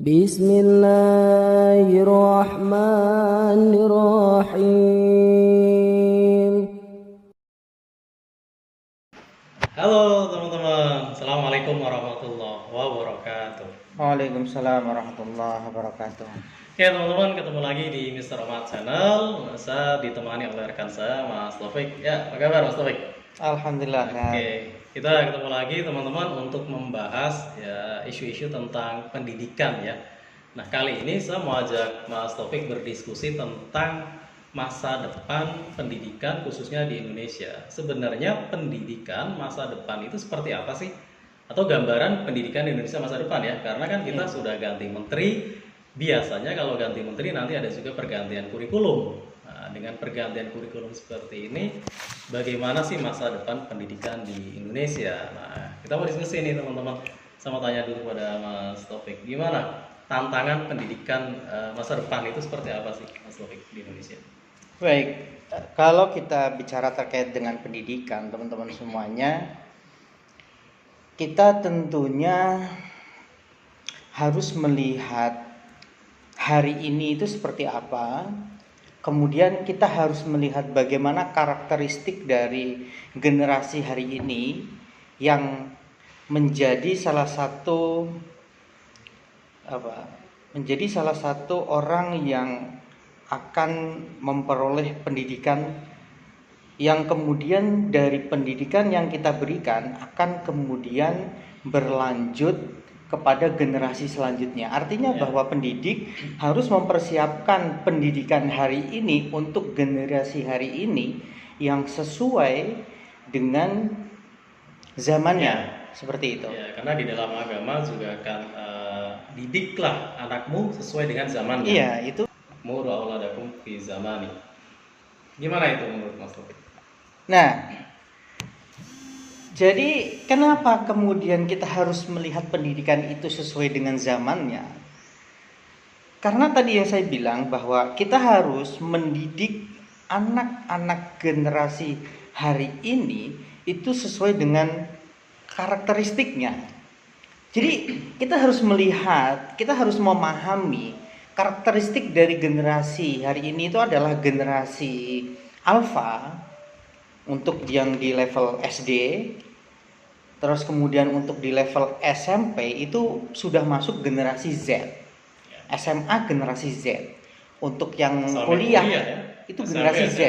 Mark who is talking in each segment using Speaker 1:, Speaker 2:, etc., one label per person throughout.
Speaker 1: Bismillahirrahmanirrahim.
Speaker 2: Halo teman-teman, Assalamualaikum warahmatullahi wabarakatuh.
Speaker 3: Waalaikumsalam warahmatullahi wabarakatuh.
Speaker 2: Oke teman-teman, ketemu lagi di Mr. Ahmad Channel. Saya ditemani oleh rekan saya, Mas Taufik. Ya, apa kabar Mas Taufik?
Speaker 3: Alhamdulillah.
Speaker 2: Oke, kita ketemu lagi teman-teman untuk membahas ya isu-isu tentang pendidikan ya. Nah, kali ini saya mau ajak Mas Taufik berdiskusi tentang masa depan pendidikan khususnya di Indonesia. Sebenarnya pendidikan masa depan itu seperti apa sih? Atau gambaran pendidikan di Indonesia masa depan ya? Karena kan kita sudah ganti menteri. Biasanya kalau ganti menteri nanti ada juga pergantian kurikulum. Nah, dengan pergantian kurikulum seperti ini, bagaimana sih masa depan pendidikan di Indonesia? Nah, kita mau diskusi nih teman-teman. Sama tanya dulu pada Mas Taufik, gimana tantangan pendidikan masa depan itu seperti apa sih Mas Taufik di Indonesia?
Speaker 3: Baik, kalau kita bicara terkait dengan pendidikan, teman-teman semuanya, kita tentunya harus melihat hari ini itu seperti apa. Kemudian kita harus melihat bagaimana karakteristik dari generasi hari ini yang menjadi salah satu orang yang akan memperoleh pendidikan, yang kemudian dari pendidikan yang kita berikan akan kemudian berlanjut kepada generasi selanjutnya. Artinya bahwa pendidik harus mempersiapkan pendidikan hari ini untuk generasi hari ini yang sesuai dengan zamannya. Seperti itu.
Speaker 2: Ya, karena di dalam agama juga akan didiklah anakmu sesuai dengan zamannya.
Speaker 3: Iya, itu.
Speaker 2: Muru auladakum fi zamani. Gimana itu menurut Mas Taufik?
Speaker 3: Nah, jadi kenapa kemudian kita harus melihat pendidikan itu sesuai dengan zamannya? Karena tadi yang saya bilang bahwa kita harus mendidik anak-anak generasi hari ini itu sesuai dengan karakteristiknya. Jadi kita harus melihat, kita harus memahami karakteristik dari generasi hari ini itu adalah generasi alfa untuk yang di level SD. Terus kemudian untuk di level SMP itu sudah masuk generasi Z. SMA generasi Z. Untuk yang kuliah
Speaker 2: ya?
Speaker 3: itu
Speaker 2: SMP,
Speaker 3: generasi Z.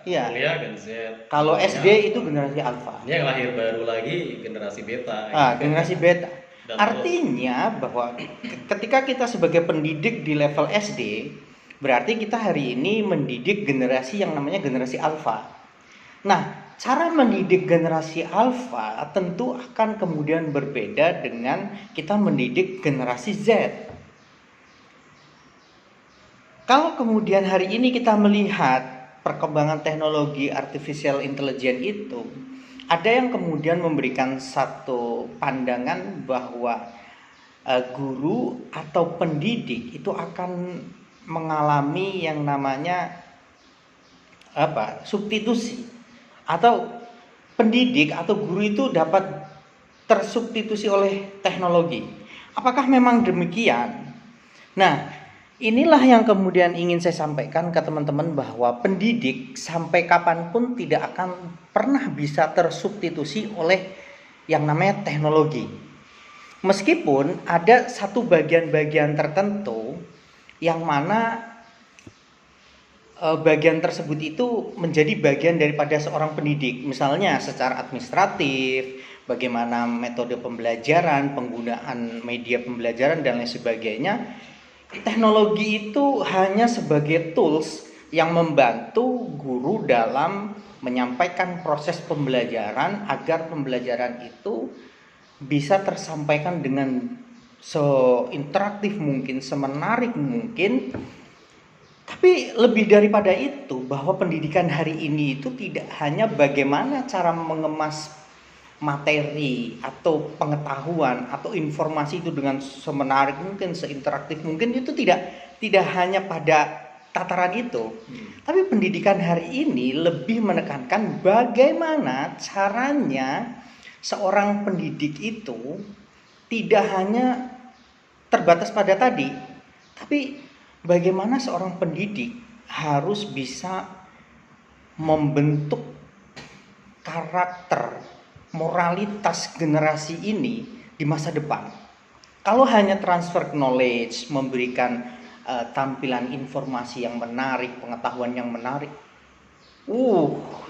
Speaker 3: Iya.
Speaker 2: Kuliah gen Z.
Speaker 3: Kalau SD itu generasi alfa.
Speaker 2: Ini yang lahir baru lagi generasi beta.
Speaker 3: Generasi beta.
Speaker 2: Dan
Speaker 3: Artinya bahwa ketika kita sebagai pendidik di level SD, berarti kita hari ini mendidik generasi yang namanya generasi alfa. Nah, cara mendidik generasi alfa tentu akan kemudian berbeda dengan kita mendidik generasi Z. Kalau kemudian hari ini kita melihat perkembangan teknologi artificial intelligence itu, ada yang kemudian memberikan satu pandangan bahwa guru atau pendidik itu akan mengalami yang namanya substitusi, atau pendidik atau guru itu dapat tersubstitusi oleh teknologi. Apakah memang demikian? Nah, inilah yang kemudian ingin saya sampaikan ke teman-teman bahwa pendidik sampai kapanpun tidak akan pernah bisa tersubstitusi oleh yang namanya teknologi. Meskipun ada satu bagian-bagian tertentu yang mana bagian tersebut itu menjadi bagian daripada seorang pendidik. Misalnya secara administratif, bagaimana metode pembelajaran, penggunaan media pembelajaran dan lain sebagainya. Teknologi itu hanya sebagai tools yang membantu guru dalam menyampaikan proses pembelajaran agar pembelajaran itu bisa tersampaikan dengan seinteraktif mungkin, semenarik mungkin. Tapi lebih daripada itu, bahwa pendidikan hari ini itu tidak hanya bagaimana cara mengemas materi atau pengetahuan atau informasi itu dengan semenarik mungkin, seinteraktif mungkin, itu tidak hanya pada tataran itu. Tapi pendidikan hari ini lebih menekankan bagaimana caranya seorang pendidik itu tidak hanya terbatas pada tadi, tapi bagaimana seorang pendidik harus bisa membentuk karakter, moralitas generasi ini di masa depan. Kalau hanya transfer knowledge, memberikan tampilan informasi yang menarik, pengetahuan yang menarik,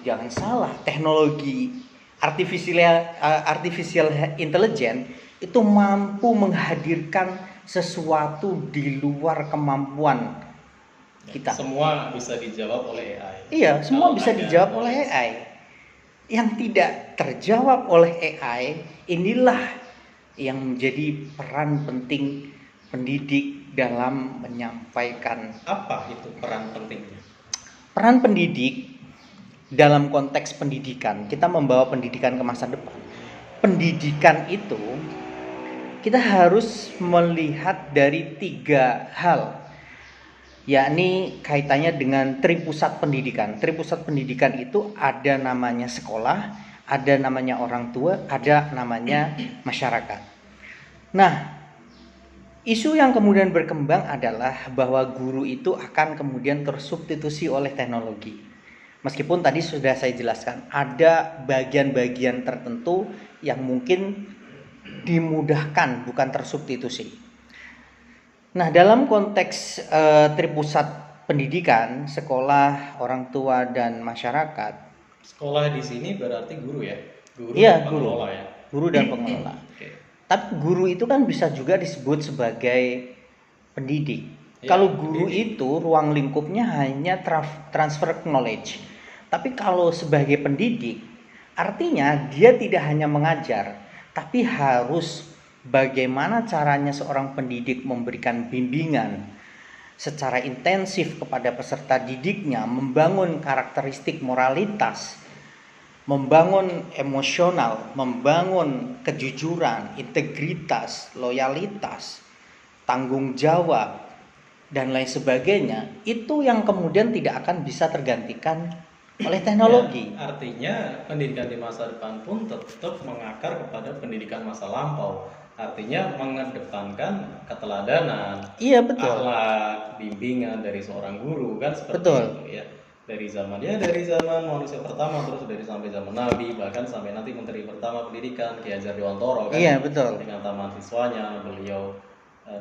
Speaker 3: jangan salah, teknologi artificial intelligence itu mampu menghadirkan sesuatu di luar kemampuan kita.
Speaker 2: Semua bisa dijawab oleh AI.
Speaker 3: Iya, semua
Speaker 2: Kalau
Speaker 3: bisa
Speaker 2: ada
Speaker 3: dijawab
Speaker 2: knowledge.
Speaker 3: oleh AI. Yang tidak terjawab oleh AI, inilah yang menjadi peran penting pendidik dalam menyampaikan.
Speaker 2: Apa itu peran pentingnya?
Speaker 3: Peran pendidik dalam konteks pendidikan, kita membawa pendidikan ke masa depan. Pendidikan itu kita harus melihat dari 3 hal, yakni kaitannya dengan tripusat pendidikan. Tripusat pendidikan itu ada namanya sekolah, ada namanya orang tua, ada namanya masyarakat. Nah, isu yang kemudian berkembang adalah bahwa guru itu akan kemudian tersubstitusi oleh teknologi. Meskipun tadi sudah saya jelaskan, ada bagian-bagian tertentu yang mungkin dimudahkan, bukan tersubstitusi. Nah, dalam konteks tripusat pendidikan, sekolah, orang tua, dan masyarakat.
Speaker 2: Sekolah di sini berarti guru ya?
Speaker 3: Iya,
Speaker 2: dan
Speaker 3: guru.
Speaker 2: pengelola ya?
Speaker 3: Guru dan pengelola.
Speaker 2: Oke.
Speaker 3: Tapi guru itu kan bisa juga disebut sebagai pendidik.
Speaker 2: Ya,
Speaker 3: Kalau guru
Speaker 2: pendidik.
Speaker 3: itu ruang lingkupnya hanya transfer knowledge. Tapi kalau sebagai pendidik, artinya dia tidak hanya mengajar, tapi harus bagaimana caranya seorang pendidik memberikan bimbingan secara intensif kepada peserta didiknya, membangun karakteristik moralitas, membangun emosional, membangun kejujuran, integritas, loyalitas, tanggung jawab, dan lain sebagainya. Itu yang kemudian tidak akan bisa tergantikan oleh teknologi.
Speaker 2: Ya, artinya pendidikan di masa depan pun tetap mengakar kepada pendidikan masa lampau. Artinya mengedepankan keteladanan,
Speaker 3: Iya, betul.
Speaker 2: akhlak, bimbingan dari seorang guru kan seperti
Speaker 3: Betul.
Speaker 2: itu ya. Dari zaman manusia pertama, terus dari sampai zaman Nabi, bahkan sampai nanti Menteri Pertama Pendidikan Ki Hajar Dewantoro kan.
Speaker 3: Iya, betul.
Speaker 2: Dengan taman siswanya beliau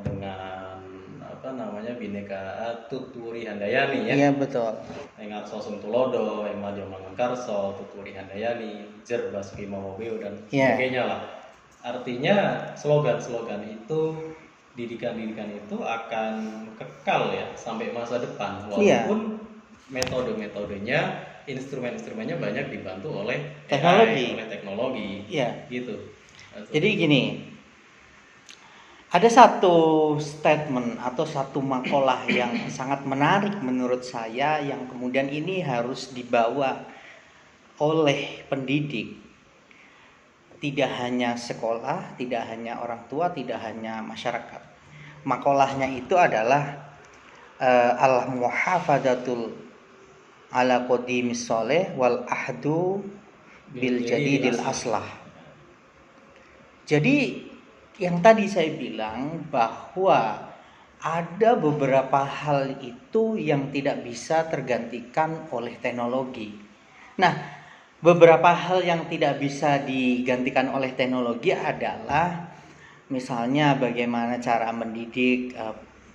Speaker 2: dengan Bhinneka Tuturi Handayani ya.
Speaker 3: Iya, betul.
Speaker 2: Ingat Sosum Tulodo, Madio Mangunkarso, Tuturi Handayani, Jer Basuki Mawabeo dan
Speaker 3: Iya.
Speaker 2: sebagainya lah. Artinya slogan-slogan itu, didikan-didikan itu akan kekal ya sampai masa depan,
Speaker 3: Iya.
Speaker 2: walaupun metode-metodenya, instrumen-instrumennya banyak dibantu oleh
Speaker 3: Teknologi.
Speaker 2: AI, oleh teknologi.
Speaker 3: Iya.
Speaker 2: Gitu.
Speaker 3: Jadi gini, ada satu statement atau satu makalah yang sangat menarik menurut saya, yang kemudian ini harus dibawa oleh pendidik. Tidak hanya sekolah, tidak hanya orang tua, tidak hanya masyarakat. Makalahnya itu adalah al-muhafadatul ala qadimis sholeh wal ahdu bil jadidil aslah. Jadi yang tadi saya bilang bahwa ada beberapa hal itu yang tidak bisa tergantikan oleh teknologi. Nah, beberapa hal yang tidak bisa digantikan oleh teknologi adalah misalnya bagaimana cara mendidik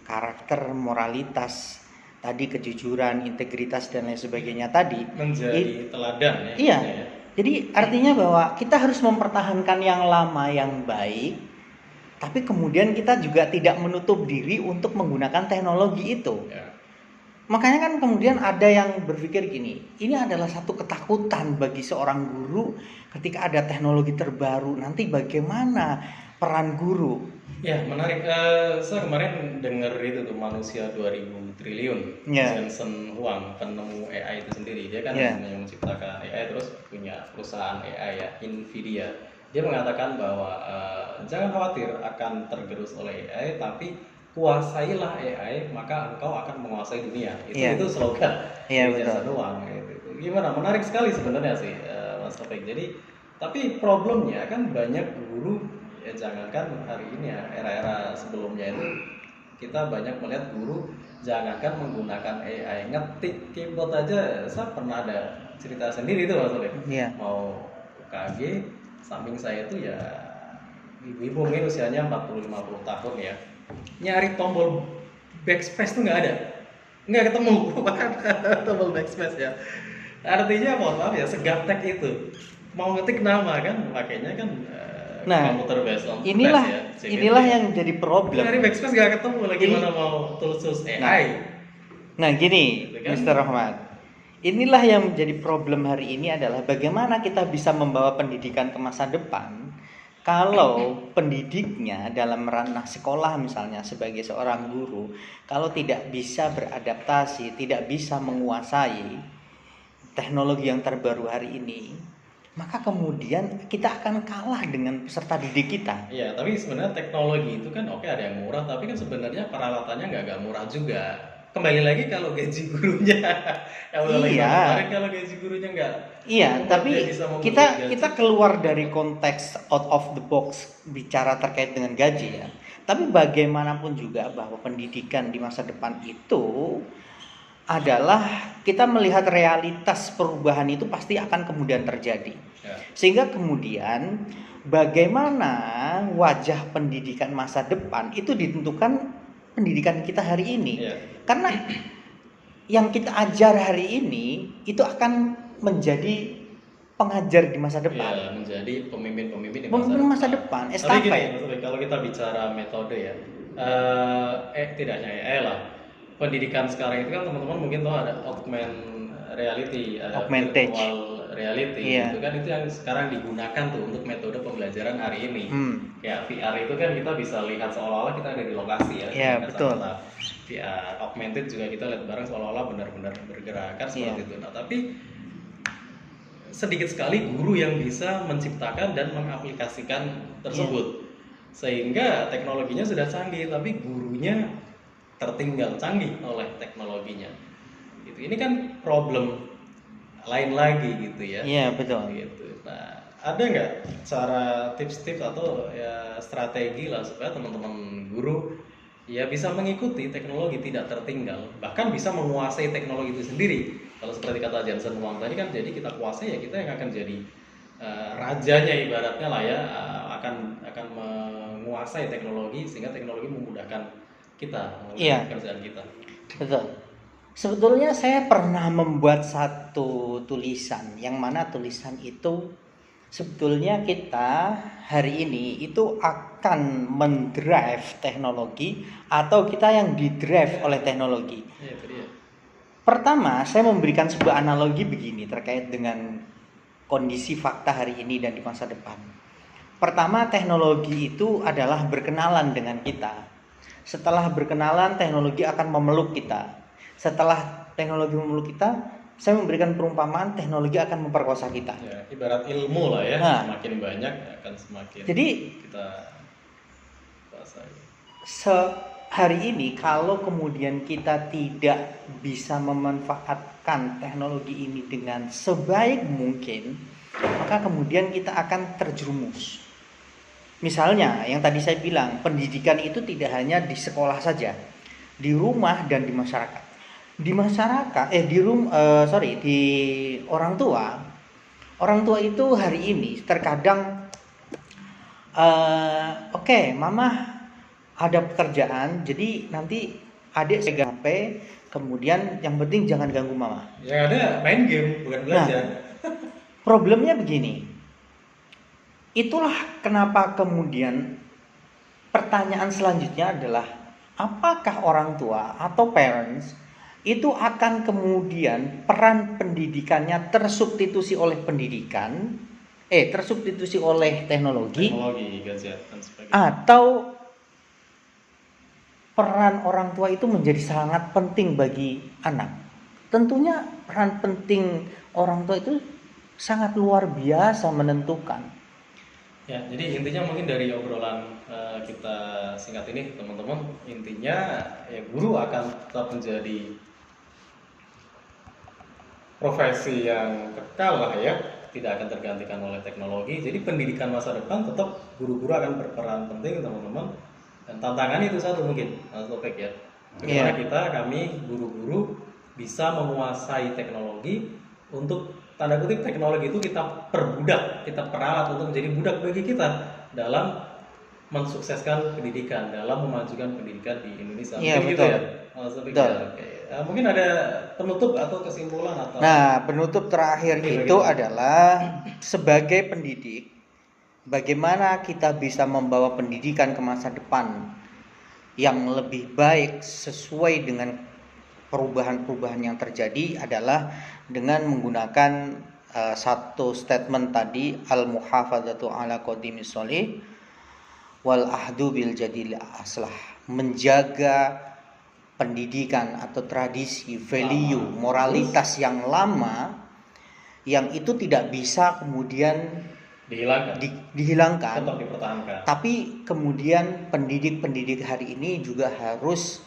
Speaker 3: karakter, moralitas, tadi kejujuran, integritas dan lain sebagainya tadi.
Speaker 2: Menjadi teladan ya.
Speaker 3: Iya.
Speaker 2: Ya.
Speaker 3: Jadi artinya bahwa kita harus mempertahankan yang lama yang baik, tapi kemudian kita juga tidak menutup diri untuk menggunakan teknologi itu.
Speaker 2: Ya.
Speaker 3: Makanya kan kemudian ada yang berpikir gini, ini adalah satu ketakutan bagi seorang guru ketika ada teknologi terbaru, nanti bagaimana peran guru?
Speaker 2: Ya, menarik. Saya kemarin dengar itu tuh manusia 2000 triliun.
Speaker 3: Ya.
Speaker 2: Jensen Huang, penemu AI itu sendiri. Dia kan
Speaker 3: Ya.
Speaker 2: yang menciptakan AI, terus punya perusahaan AI ya, Nvidia. Dia mengatakan bahwa jangan khawatir akan tergerus oleh AI, tapi kuasailah AI, maka engkau akan menguasai dunia. Itu slogan
Speaker 3: Iya,
Speaker 2: dari Jensen Huang. Gitu. Gimana? Menarik sekali sebenarnya sih, Mas Taufik. Jadi, tapi problemnya kan banyak guru ya jangankan hari ini ya, era-era sebelumnya itu kita banyak melihat guru jangankan menggunakan AI, ngetik keyboard aja. Saya pernah ada cerita sendiri tuh Mas Oleh.
Speaker 3: Iya.
Speaker 2: Mau UKG, samping saya tuh ya ibu-ibu mungkin usianya 40-50 tahun ya, nyari tombol backspace tuh nggak ketemu bahkan tombol backspace ya. Artinya mohon maaf ya, segaptek itu mau ngetik nama kan pakainya kan
Speaker 3: Nah,
Speaker 2: komputer based on
Speaker 3: inilah
Speaker 2: flash ya, CPT.
Speaker 3: inilah yang jadi problem.
Speaker 2: Nyari backspace nggak ketemu lagi,
Speaker 3: Ini-
Speaker 2: mana mau tools AI.
Speaker 3: Nah, gini,
Speaker 2: Gitu kan?
Speaker 3: Mr. Rahmat. Inilah yang menjadi problem hari ini adalah bagaimana kita bisa membawa pendidikan ke masa depan kalau pendidiknya dalam ranah sekolah misalnya sebagai seorang guru, kalau tidak bisa beradaptasi, tidak bisa menguasai teknologi yang terbaru hari ini, maka kemudian kita akan kalah dengan peserta didik kita.
Speaker 2: Iya, tapi sebenarnya teknologi itu kan oke ada yang murah, tapi kan sebenarnya peralatannya nggak murah juga. Kembali lagi kalau gaji gurunya, yang udah lagi
Speaker 3: Iya.
Speaker 2: kemarin kalau gaji gurunya nggak,
Speaker 3: Iya,
Speaker 2: membuat
Speaker 3: tapi
Speaker 2: dia bisa membuat
Speaker 3: kita
Speaker 2: gaji.
Speaker 3: kita keluar dari konteks out of the box bicara terkait dengan gaji ya. Tapi bagaimanapun juga bahwa pendidikan di masa depan itu adalah kita melihat realitas perubahan itu pasti akan kemudian terjadi.
Speaker 2: Ya.
Speaker 3: Sehingga kemudian bagaimana wajah pendidikan masa depan itu ditentukan pendidikan kita hari ini.
Speaker 2: Iya.
Speaker 3: Karena yang kita ajar hari ini itu akan menjadi pengajar di masa
Speaker 2: Ya,
Speaker 3: depan.
Speaker 2: menjadi pemimpin-pemimpin di
Speaker 3: Pemimpin masa depan,
Speaker 2: Tapi
Speaker 3: estafet.
Speaker 2: gini, Mas Ubaid, kalau kita bicara metode ya, tidak hanya AI lah. Pendidikan sekarang itu kan teman-teman mungkin tahu ada augmented reality, ada
Speaker 3: Augmented.
Speaker 2: virtual reality,
Speaker 3: Iya.
Speaker 2: gitu kan, itu yang sekarang digunakan tuh untuk metode pembelajaran hari ini. Ya VR itu kan kita bisa lihat seolah-olah kita ada di lokasi ya.
Speaker 3: Iya,
Speaker 2: Dengan
Speaker 3: betul.
Speaker 2: sambil VR augmented juga kita lihat bareng seolah-olah benar-benar bergerak kan seperti
Speaker 3: Iya.
Speaker 2: itu. Nah, tapi sedikit sekali guru yang bisa menciptakan dan mengaplikasikan tersebut. Sehingga teknologinya sudah canggih tapi gurunya tertinggal canggih oleh teknologinya. Gitu. Ini kan problem lain lagi gitu ya.
Speaker 3: Iya, betul.
Speaker 2: Gitu. Nah, ada nggak cara tips-tips atau ya strategi lah supaya teman-teman guru ya bisa mengikuti teknologi, tidak tertinggal, bahkan bisa menguasai teknologi itu sendiri. Kalau seperti kata Jensen Huang tadi kan, jadi kita kuasai ya kita yang akan jadi rajanya ibaratnya lah ya, akan menguasai teknologi sehingga teknologi memudahkan kita,
Speaker 3: Iya.
Speaker 2: pekerjaan kita.
Speaker 3: Betul. Sebetulnya saya pernah membuat satu tulisan yang mana tulisan itu sebetulnya kita hari ini itu akan mendrive teknologi atau kita yang didrive oleh teknologi.
Speaker 2: Iya, itu dia.
Speaker 3: Pertama, saya memberikan sebuah analogi begini terkait dengan kondisi fakta hari ini dan di masa depan. Pertama, teknologi itu adalah berkenalan dengan kita. Setelah berkenalan, teknologi akan memeluk kita. Setelah teknologi memeluk kita, saya memberikan perumpamaan teknologi akan memperkosa kita.
Speaker 2: Ya, ibarat ilmu lah ya,
Speaker 3: Nah.
Speaker 2: semakin banyak akan semakin
Speaker 3: Jadi
Speaker 2: kita kuasai.
Speaker 3: hari ini kalau kemudian kita tidak bisa memanfaatkan teknologi ini dengan sebaik mungkin, maka kemudian kita akan terjerumus. Misalnya yang tadi saya bilang, pendidikan itu tidak hanya di sekolah saja, di rumah dan di masyarakat. Di masyarakat, di orang tua. Orang tua itu hari ini terkadang oke, mama ada pekerjaan, jadi nanti adik pegang HP, kemudian yang penting jangan ganggu mama.
Speaker 2: Yang ada main game, bukan belajar.
Speaker 3: Problemnya begini. Itulah kenapa kemudian pertanyaan selanjutnya adalah apakah orang tua atau parents itu akan kemudian peran pendidikannya tersubstitusi oleh tersubstitusi oleh teknologi,
Speaker 2: Gadget dan sebagainya.
Speaker 3: atau peran orang tua itu menjadi sangat penting bagi anak. Tentunya peran penting orang tua itu sangat luar biasa menentukan.
Speaker 2: Ya, jadi intinya mungkin dari obrolan kita singkat ini teman-teman, intinya ya guru akan tetap menjadi profesi yang kekal lah ya, tidak akan tergantikan oleh teknologi. Jadi pendidikan masa depan tetap guru-guru akan berperan penting teman-teman. Dan tantangannya itu satu mungkin Mas Taufik ya. Bagaimana kami guru-guru bisa menguasai teknologi untuk tanda kutip teknologi itu kita perbudak, kita peralat untuk menjadi budak bagi kita dalam mensukseskan pendidikan, dalam memajukan pendidikan di Indonesia.
Speaker 3: Iya,
Speaker 2: Mungkin
Speaker 3: betul.
Speaker 2: gitu ya, Mas Taufik ya. Oke. Mungkin ada penutup atau kesimpulan atau
Speaker 3: Nah, penutup terakhir
Speaker 2: Oke,
Speaker 3: itu
Speaker 2: bagaimana?
Speaker 3: adalah sebagai pendidik, bagaimana kita bisa membawa pendidikan ke masa depan yang lebih baik sesuai dengan perubahan-perubahan yang terjadi adalah dengan menggunakan satu statement tadi, al-muhafadzatu ala qadimis sholih wal ahdu bil jadil aslah, menjaga pendidikan atau tradisi, value, moralitas yang lama yang itu tidak bisa kemudian
Speaker 2: dihilangkan,
Speaker 3: dihilangkan.
Speaker 2: tetap dipertahankan.
Speaker 3: Tapi kemudian pendidik-pendidik hari ini juga harus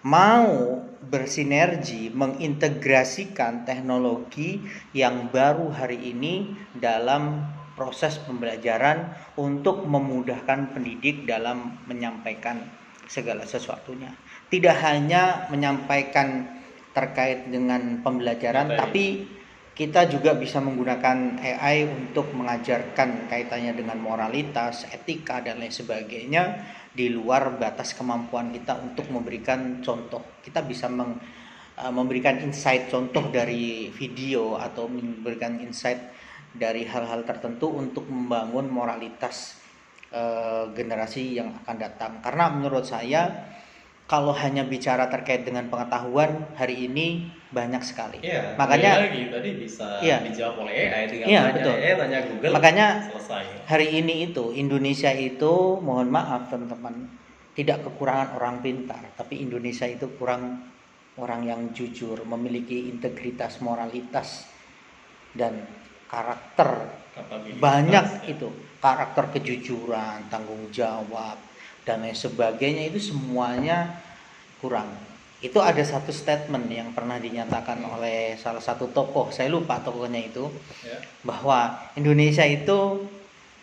Speaker 3: mau bersinergi mengintegrasikan teknologi yang baru hari ini dalam proses pembelajaran untuk memudahkan pendidik dalam menyampaikan segala sesuatunya. Tidak hanya menyampaikan terkait dengan pembelajaran, tapi kita juga bisa menggunakan AI untuk mengajarkan kaitannya dengan moralitas, etika, dan lain sebagainya di luar batas kemampuan kita untuk memberikan contoh. Kita bisa memberikan insight contoh dari video atau memberikan insight dari hal-hal tertentu untuk membangun moralitas generasi yang akan datang. Karena menurut saya kalau hanya bicara terkait dengan pengetahuan hari ini banyak sekali.
Speaker 2: Iya,
Speaker 3: makanya
Speaker 2: lagi tadi bisa
Speaker 3: iya,
Speaker 2: dijawab oleh AI, tinggal
Speaker 3: iya,
Speaker 2: tanya
Speaker 3: betul.
Speaker 2: AI, tanya Google,
Speaker 3: Makanya
Speaker 2: selesai.
Speaker 3: hari ini itu Indonesia itu, mohon maaf teman-teman, tidak kekurangan orang pintar, tapi Indonesia itu kurang orang yang jujur, memiliki integritas, moralitas, dan karakter.
Speaker 2: Kapabilitas,
Speaker 3: Banyak
Speaker 2: ya.
Speaker 3: itu karakter kejujuran, tanggung jawab, dan lain sebagainya, itu semuanya kurang. Itu ada satu statement yang pernah dinyatakan oleh salah satu tokoh, saya lupa tokohnya itu,
Speaker 2: Ya.
Speaker 3: bahwa Indonesia itu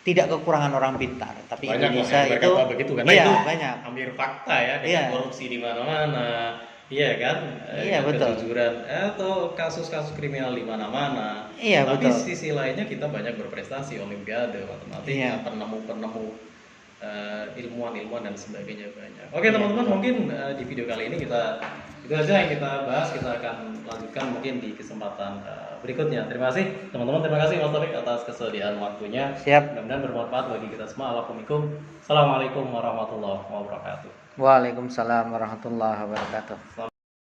Speaker 3: tidak kekurangan orang pintar, tapi
Speaker 2: Banyak
Speaker 3: Indonesia
Speaker 2: lah yang
Speaker 3: itu
Speaker 2: berkata begitu, karena
Speaker 3: iya,
Speaker 2: itu
Speaker 3: banyak.
Speaker 2: hampir fakta ya, dengan
Speaker 3: Iya.
Speaker 2: korupsi di mana-mana, iya kan,
Speaker 3: Iya, betul.
Speaker 2: kejujuran atau kasus-kasus kriminal di mana-mana.
Speaker 3: Iya,
Speaker 2: Tapi
Speaker 3: betul.
Speaker 2: sisi lainnya kita banyak berprestasi, olimpiade, matematika,
Speaker 3: Iya.
Speaker 2: penemu-penemu, ilmuwan-ilmuwan dan sebagainya banyak. Oke
Speaker 3: Iya,
Speaker 2: teman-teman,
Speaker 3: betul.
Speaker 2: mungkin di video kali ini itu aja yang kita bahas. Kita akan lanjutkan mungkin di kesempatan berikutnya. Terima kasih teman-teman, terima kasih Mas Taufik atas kesediaan waktunya.
Speaker 3: Siap.
Speaker 2: Mudah-mudahan bermanfaat bagi kita semua. Assalamualaikum warahmatullahi wabarakatuh.
Speaker 3: Waalaikumsalam warahmatullahi wabarakatuh.